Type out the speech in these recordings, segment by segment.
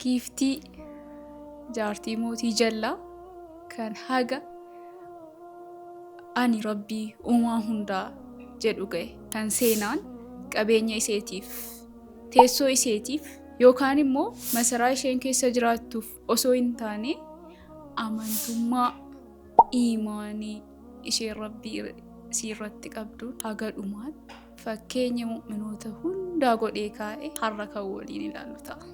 giiftii jaartii mootii jallaa kan haga ani rabbii uumaa hundaa jedhu ga'e kan seenaan qabeenya iseetiif teessoo iseetiif yookaan immoo masaraa isheen keessa jiraattuuf osoo hin taane amantummaa iimaanii isheen rabbii siirratti qabdu haga dhumaatti fakkeenya mu'minoota hundaa godhee kaa'e har'a kan waliin ilaallu ta'a.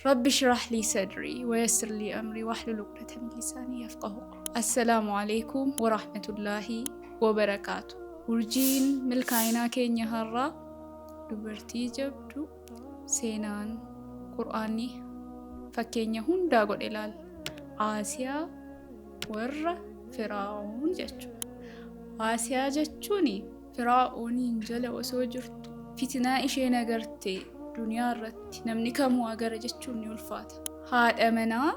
رب اشرح لي صدري ويسر لي أمري واحلل عقدة من لساني يفقهوا قولي. السلام عليكم ورحمة الله وبركاته. urjiin milkaa'inaa keenya har'a dubartii jabdu seenaan qur'aanni fakkeenya hundaa godhe ilaala. Aasiyaa warra Firaa'oon jechuudha. Aasiyaa jechuun Firaa'ooniin jala osoo jirtu fitinaa isheen agarte duniyaa irratti namni kamuu agara jechuun ni ulfaata. Haadha manaa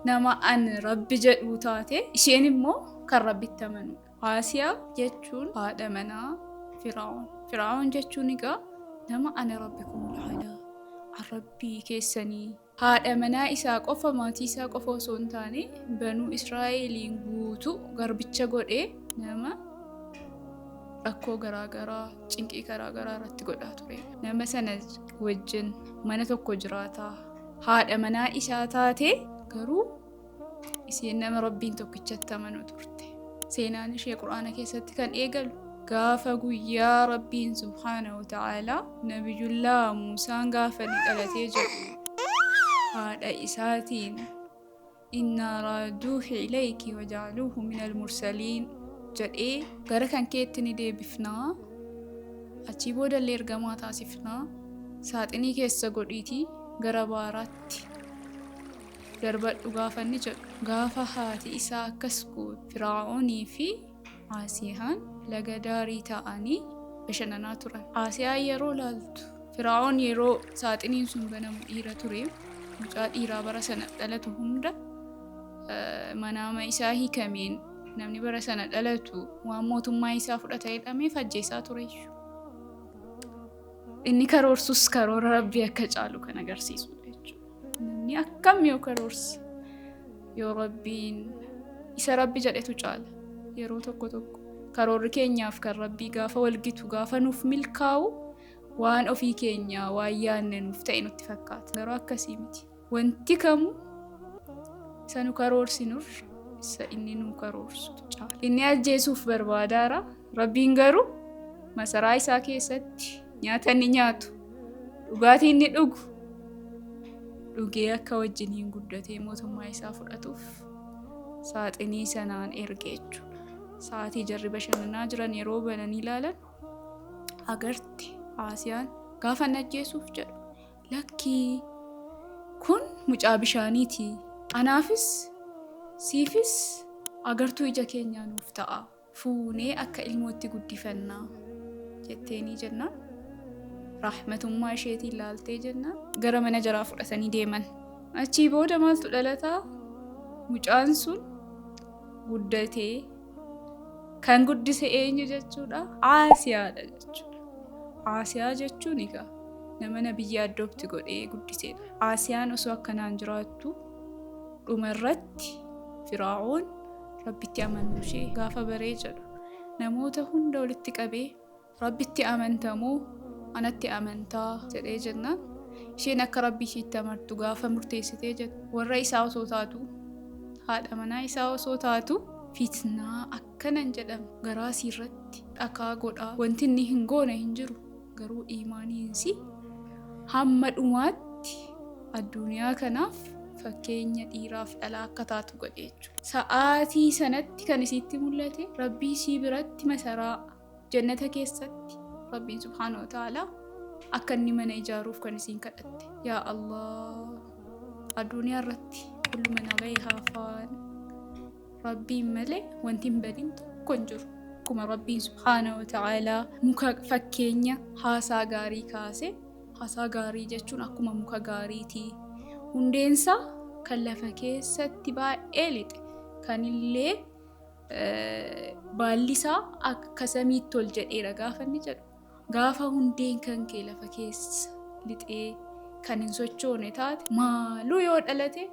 nama an rabbi jedhu taate isheen immoo kan rabbitti amanudha. Aasiyaa jechuun haadha manaa Firaa'oon. Firaa'oon jechuun egaa nama ana rabbikumul a'laa rabbii keessanii haadha manaa isaa qofa maatii isaa qofa osoo hin taane banuu Israa'eliin guutuu garbicha godhee nama rakkoo garaagaraa cinqii garaagaraa irratti godhaa ture. Nama sana wajjin mana tokko jiraataa haadha manaa isaa taate garuu isheen nama rabbiin tokkichatti amanu turte. Seenaan ishee qur'aana keessatti kan eegalu gaafa guyyaa rabbiin subhaanahu wa ta'aalaa nabiyullaa Muusaan gaafa ni dhalatee jedhu haadha isaatiin innaa raaduuhu ilayki waja'aluuhu minal mursaliin jedhee gara kan keetti ni deebifnaa achii boodallee ergamaa taasifnaa saaxinii keessa godhiitii gara baaraatti darbadhu gaafa inni jedhu gaafa haati isaa akkas goote Firaa'oonii fi Aasiyaan laga daarii ta'anii bashannanaa turan. Aasiyaan yeroo laaltu Firaa'oon yeroo saaxiniin sun banamu dhiira ture mucaa dhiiraa bara sana dhalatu hunda manaama isaa hiikameen namni bara sana dhalatu waan mootummaa isaa fudhata jedhamee ajjeesaa ture. Inni karoorsus karoora rabbii akka caalu kan agarsiisu jechuudha. Namni akkam yoo karoorse yoo rabbiin isa rabbi jedhetu caala yeroo tokko tokko karoorri keenyaaf kan rabbii gaafa walgitu gaafa nuuf milkaa'u waan ofii keenyaa waan yaadne nuuf ta'e nutti fakkaata. Garuu akkasii miti. Wanti kamuu isa nu karoorsinurra isa inni nu karoorsu caala. Inni ajjeesuuf barbaadaara. Rabbiin garuu masaraa isaa keessatti nyaata inni nyaatu dhugaatii inni dhugu dhugee akka wajjiniin guddatee mootummaa isaa fudhatuuf saaxinii sanaan erge jechuudha. Sa'aatii jarri bashannanaa jiran yeroo bananii ilaalan agarte Aasiyaan gaafa inni ajjeesuuf jedhu lakkii kun mucaa bishaaniiti. Anaafis siifis agartuu ija keenyaa nuuf ta'a. Fuunee akka ilmootti guddifannaa jetteenii jennaan. Rahmatummaa isheetiin ilaaltee jennaan. Gara mana jaraa fudhatanii deeman. Achii booda maaltu dhalataa? Mucaan sun guddatee kan guddise eenyu jechuudha? Aasiyaadha jechuudha. Aasiyaa jechuun egaa nama nabiyyi addoopti godhee guddisedha. Aasiyaan osoo akkanaan jiraattu dhumarratti Firaa'oon rabbitti amanuu ishee gaafa baree jedhu namoota hunda walitti qabee rabbitti amantamoo anatti amantaa jedhee jennaan isheen akka rabbii isheetti amartu gaafa murteessitee jedhu warra isaa osoo taatu haadha manaa isaa osoo taatu fitnaa akkanan jedhamu garaa siirratti dhakaa godhaa wanti inni hin goone hin jiru garuu iimaaniinsi hamma dhumaatti addunyaa kanaaf fakkeenya dhiiraaf dhalaa akka taatu godhe jechuudha. Sa'aatii sanatti kan isiitti mul'ate rabbii isii biratti masaraa jannata keessatti rabbiin subhaanahu wa ta'aalaa akka inni mana ijaaruuf kan isiin kadhatte. Yaa Allah addunyaa irratti kullu man alayhaa faan rabbiin malee wanti hin badin tokko hin jiru. Akkuma rabbiin subhaanahu wa ta'aalaa muka fakkeenya haasaa gaarii kaase haasaa gaarii jechuun akkuma muka gaariitii. Hundeensaa kan lafa keessatti baay'ee lixe kanillee baallisaa akka samiitti ol jedheera gaafa inni jedhu gaafa hundeen kan kee lafa keessa lixee kan hin sochoone taate maaluu yoo dhalate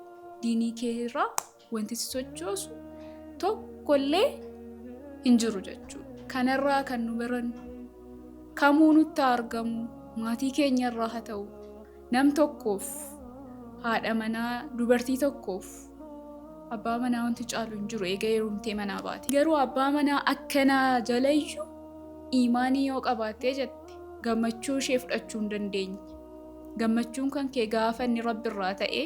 diinii kee irraa wanti si sochoosu tokkollee hin jiru jechuudha. Kanarraa kan nu barannu kamuu nutti argamu maatii keenya irraa haa ta'u nam tokkoof haadha manaa dubartii tokkoof abbaa manaa wanti caalu hin jiru eega heerumtee manaa baate. Garuu abbaa manaa akkanaa jalayyuu iimaanii yoo qabaattee jette gammachuu ishee fudhachuu hin dandeenye. Gammachuun kan kee gaafa inni rabbi irraa ta'e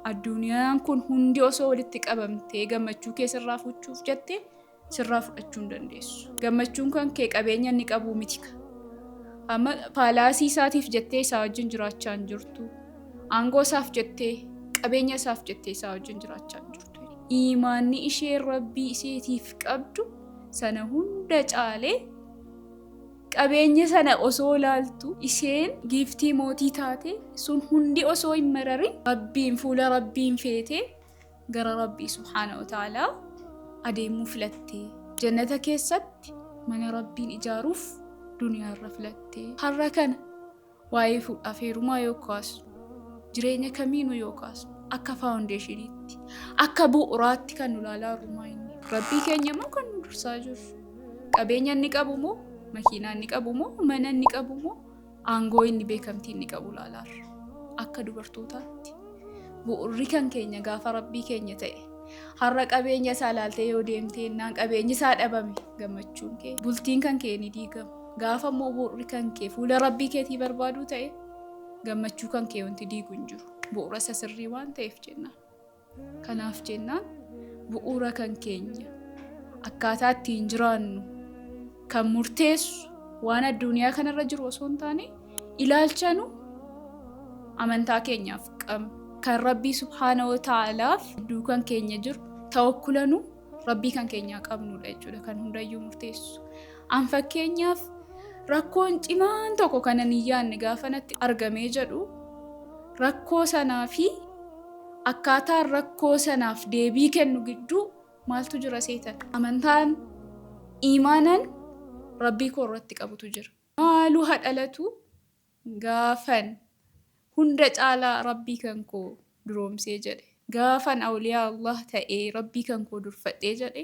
addunyaan kun hundi osoo walitti qabamtee gammachuu kee sirraa fuuchuuf jette sirraa fudhachuu hin dandeessu. Gammachuun kan kee qabeenya inni qabu miti. Amma paalaasii isaatiif jettee isaa wajjin jiraachaa hin jirtu. Aangoo isaaf jettee qabeenya isaaf jettee isaa wajjin jiraachaa hin jirtu. Iimaanni ishee rabbii isheetiif qabdu sana hunda caalee qabeenya sana osoo ilaaltu isheen giiftii mootii taate sun hundi osoo hin mararin rabbiin fuula rabbiin feetee gara rabbii subhaanahu wa ta'aalaa adeemuu filattee jannata keessatti mana rabbiin ijaaruuf duniyaarra filattee har'a kana waa'ee afeerumaa yoo kaasu jireenya kamiinuu yoo kaasu akka faawundeeshiniitti akka bu'uuraatti kan nu ilaalaa rumaa inni rabbii keenya moo kan nu dursaa jiru qabeenya inni qabu moo makiinaa inni qabu moo mana inni qabu moo aangoo inni beekamtii inni qabu ilaalaarra akka dubartootaatti bu'uurri kan keenya gaafa rabbii keenya ta'e har'a qabeenya isaa ilaaltee yoo deemtee naan qabeenyi isaa dhabame gammachuun kee bultiin kan kee ni diigama. Gaafa immoo bu'uurri kan kee fuula rabbii keetii barbaaduu ta'e gammachuu kan kee wanti diigu hin jiru. Bu'uura isa sirrii waan ta'eef jennaan. Kanaaf jennaan bu'uura kan keenya akkaataa ittiin jiraannu kan murteessu waan addunyaa kanarra jiru osoo hin taane ilaalchanu amantaa keenyaaf qabna. Kan rabbii subhaanahu wa ta'aalaaf duukan keenya jiru tawakkulanu rabbii kan keenyaa qabnudha jechuudha kan hundayyuu murteessu. An fakkeenyaaf rakkoon cimaan tokko kanan hin yaadne gaafa natti argamee jedhu rakkoo sanaa fi akkaataan rakkoo sanaaf deebii kennu gidduu maaltu jira seetan. Amantaan iimaanan rabbii koo irratti qabutu jira. Maaluu hadhalatu gaafan hunda caalaa rabbii kan koo duroomsee jedhe gaafan awliyaa Allah ta'ee rabbii kan koo durfadhee jedhe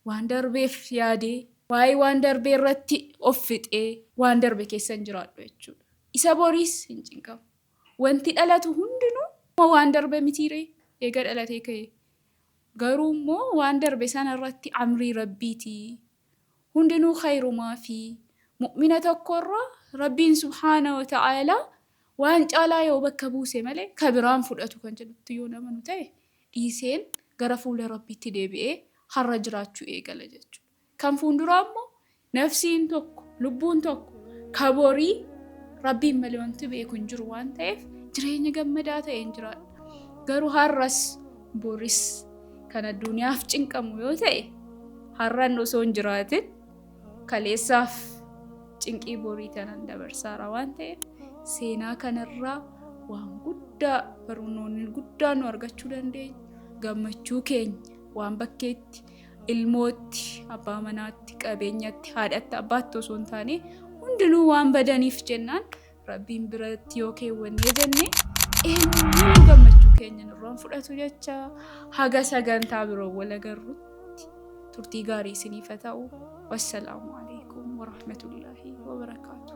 waan darbeef yaadee waa'ee waan darbee irratti of fixee waan darbe keessa hin jiraadhu jechuudha. Isa boriis hin cinqamu. Wanti dhalatu hundinuu waan darbe mitiiree eega dhalatee ka'e. Garuu immoo waan darbe sana irratti amrii rabbiiti. Hundinuu khayrumaa fi mu'mina tokkorraa rabbiin subhaanahu wa ta'aalaa waan caalaa yoo bakka buuse malee kabiraan fudhatu kan jedhutti yoo namanu ta'e dhiiseen gara fuula rabbiitti deebi'ee har'a jiraachuu eegala jechuudha. Kan fuulduraa immoo nafsiin tokko lubbuun tokko kaborii rabbiin malee wanti beeku hin jiru waan ta'eef jireenya gammadaa ta'een jiraadha. Garuu har'as boris kan addunyaaf cinqamu yoo ta'e har'an osoo hin jiraatin kaleessaaf cinqii borii tanan dabarsaara waan ta'eef seenaa kanarraa waan guddaa barnoonni guddaa nu argachuu dandeenya. Gammachuu keenya waan bakkeetti ilmootti abbaa manaatti qabeenyatti haadhatti abbaatti osoo hin taane hundinuu waan badaniif jennaan rabbiin biratti yoo keewwannee jenne eenyuun gammachuu keenya nurraan fudhatu jecha haga sagantaa biroo wal agarrutti turtii gaarii isiniif haa ta'u. Wassalaamu alaikum warahmatullaahi wabarakaatu.